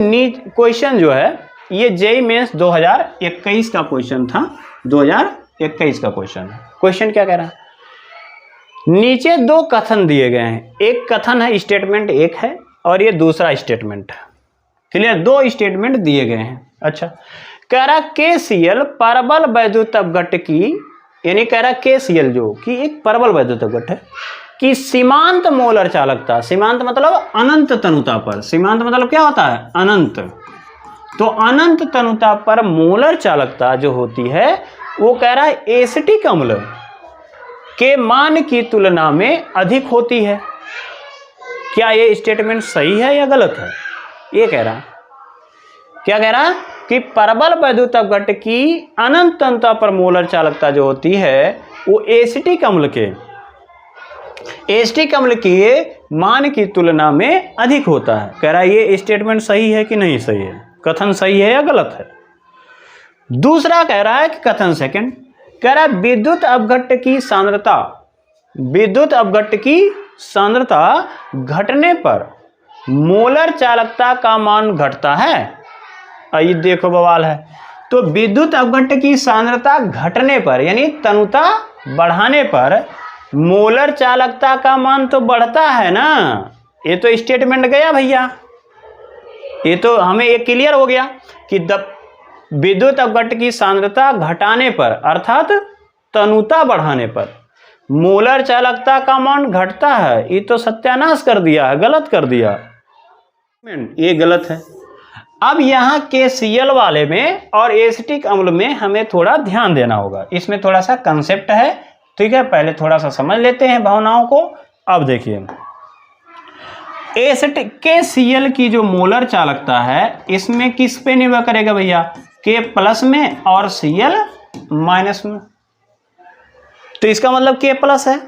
Question जो है ये जेईई मेंस 2021 का क्वेश्चन था, 2021 का क्वेश्चन। क्वेश्चन क्या कह रहा है, नीचे दो कथन दिए गए हैं, एक कथन है स्टेटमेंट एक है और ये दूसरा स्टेटमेंट है, क्लियर, दो स्टेटमेंट दिए गए हैं। अच्छा, कह रहा KCl परबल वैद्युत अपघट्ट की, यानी कह रहा KCl जो कि एक परबल वैद्युत अपघट्ट है कि सीमांत मोलर चालकता, सीमांत मतलब अनंत तनुता पर, सीमांत मतलब क्या होता है, अनंत, तो अनंत तनुता पर मोलर चालकता जो होती है वो कह रहा है एसिटिक अम्ल के मान की तुलना में अधिक होती है। क्या ये स्टेटमेंट सही है या गलत है? ये कह रहा, क्या कह रहा कि परबल वैद्युत अपघट्ट की अनंत तनुता पर मोलर चालकता जो होती है वो एसिटिक अम्ल के मान की तुलना में अधिक होता है। कह रहा है ये स्टेटमेंट सही है कि नहीं सही है, कथन सही है या गलत है। दूसरा कह रहा है कि कथन सेकंड, कह रहा है विद्युत अपघट्ट की सांद्रता, विद्युत अपघट्ट की सांद्रता घटने पर मोलर चालकता का मान घटता है। ये देखो बवाल है, तो विद्युत अपघट्ट की सांद्रता घटने पर यानी तनुता बढ़ाने पर मोलर चालकता का मान तो बढ़ता है ना। ये तो स्टेटमेंट गया भैया, ये तो हमें एक क्लियर हो गया कि विद्युत अपघट्ट की सांद्रता घटाने पर अर्थात तनुता बढ़ाने पर मोलर चालकता का मान घटता है। ये तो सत्यानाश कर दिया है, गलत कर दिया, ये गलत है। अब यहाँ KCl वाले में और एसिटिक अम्ल में हमें थोड़ा ध्यान देना होगा, इसमें थोड़ा सा कंसेप्ट है, ठीक है, पहले थोड़ा सा समझ लेते हैं भावनाओं को। अब देखिए एसिटिक KCl की जो मोलर चालकता है इसमें किस पे निर्भर करेगा भैया, K प्लस में और Cl माइनस में। तो इसका मतलब K प्लस है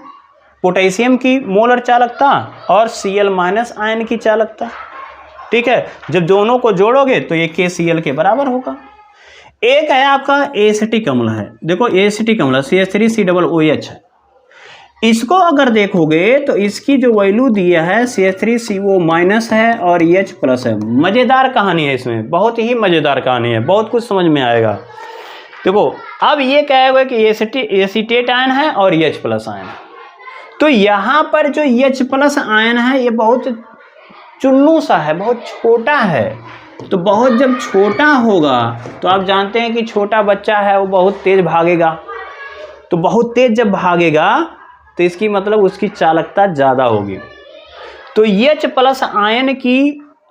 पोटेशियम की मोलर चालकता और Cl माइनस आयन की चालकता, ठीक है। जब दोनों को जोड़ोगे तो ये KCl के बराबर होगा। एक है आपका एसिटिक अम्ल है, देखो एसिटिक अम्ल CH3COOH है, इसको अगर देखोगे तो इसकी जो वैल्यू दिया है CH3CO माइनस है और H प्लस है। मजेदार कहानी है, इसमें बहुत ही मजेदार कहानी है, बहुत कुछ समझ में आएगा। देखो अब ये कहेगा कि एसिटेट आयन है और H प्लस आयन है, तो यहाँ पर जो H प्लस आयन है ये बहुत चुन्नू सा है, बहुत छोटा है, तो बहुत जब छोटा होगा तो आप जानते हैं कि छोटा बच्चा है वो बहुत तेज भागेगा, तो बहुत तेज जब भागेगा तो इसकी मतलब उसकी चालकता ज़्यादा होगी। तो H प्लस आयन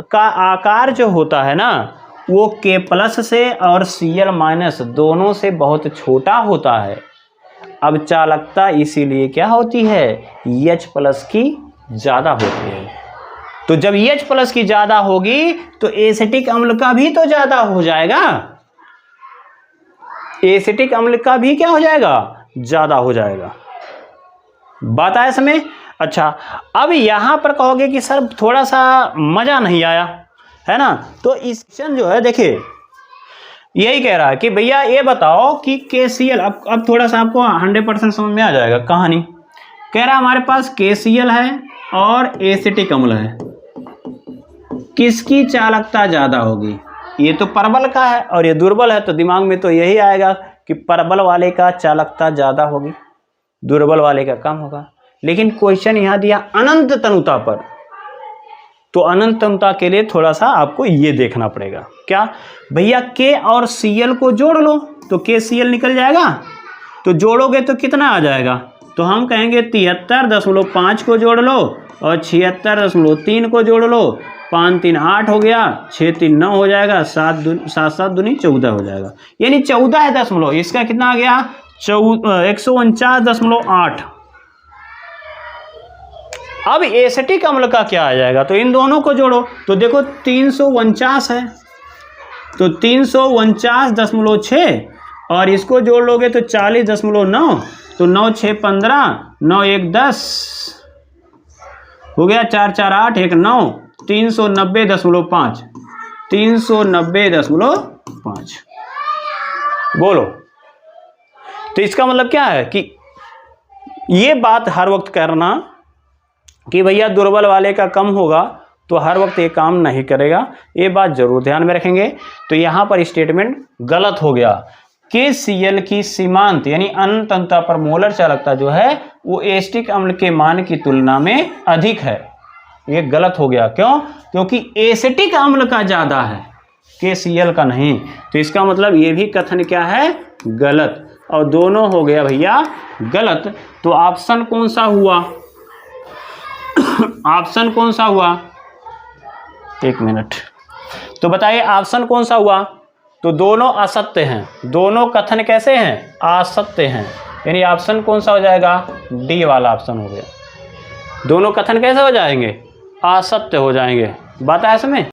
का आकार जो होता है ना वो K प्लस से और Cl माइनस दोनों से बहुत छोटा होता है। अब चालकता इसीलिए क्या होती है, H प्लस की ज़्यादा होती है। तो जब H प्लस की ज़्यादा होगी तो एसिटिक अम्ल का भी तो ज़्यादा हो जाएगा, एसिटिक अम्ल का भी क्या हो जाएगा, ज़्यादा हो जाएगा। बात आया समय? अच्छा, अब यहाँ पर कहोगे कि सर थोड़ा सा मज़ा नहीं आया, है ना, तो इस क्वेश्चन जो है देखिए यही कह रहा है कि भैया ये बताओ कि KCl, अब थोड़ा सा आपको 100% समझ में आ जाएगा कहानी। कह रहा है हमारे पास KCl है और एसिटिक अम्ल है, किसकी चालकता ज़्यादा होगी? ये तो परबल का है और ये दुर्बल है, तो दिमाग में तो यही आएगा कि परबल वाले का चालकता ज़्यादा होगी, दुर्बल वाले का कम होगा। लेकिन क्वेश्चन यहाँ दिया अनंत तनुता पर, तो अनंत तनुता के लिए थोड़ा सा आपको ये देखना पड़ेगा। क्या भैया, K और Cl को जोड़ लो तो KCl निकल जाएगा, तो जोड़ोगे तो कितना आ जाएगा, तो हम कहेंगे 73.5 को जोड़ लो और 76.3 को जोड़ लो, 5 3 8 हो गया, 6 3 9 हो जाएगा, 7 7 दूनी 14 हो जाएगा, यानी 14 इसका कितना आ गया, 149.8। अब एसिटिक अम्ल का क्या आ जाएगा, तो इन दोनों को जोड़ो तो देखो 349 है, तो 349.6 और इसको जोड़ लोगे तो 40.9, तो 9 6 15, 9 1 10 हो गया, 4 4 8 1 9, 390.5, 390.5 बोलो। तो इसका मतलब क्या है कि ये बात हर वक्त करना कि भैया दुर्बल वाले का कम होगा तो हर वक्त ये काम नहीं करेगा, ये बात जरूर ध्यान में रखेंगे। तो यहाँ पर स्टेटमेंट गलत हो गया। KCl की सीमांत यानी अनंत अंतः पर मोलर चालकता जो है वो एसिटिक अम्ल के मान की तुलना में अधिक है। ये गलत हो गया, क्यों? क्योंकि एसिटिक अम्ल का ज्यादा है, KCl का नहीं। तो इसका मतलब ये भी कथन क्या है? गलत। और दोनों हो गया भैया गलत। तो ऑप्शन कौन सा हुआ? ऑप्शन कौन सा हुआ? एक मिनट, तो बताइए ऑप्शन कौन सा हुआ? तो दोनों असत्य हैं। दोनों कथन कैसे हैं? असत्य हैं। यानी ऑप्शन कौन सा हो जाएगा? डी वाला ऑप्शन हो गया। दोनों कथन कैसे हो जाएंगे? असत्य हो जाएंगे। बात है इसमें?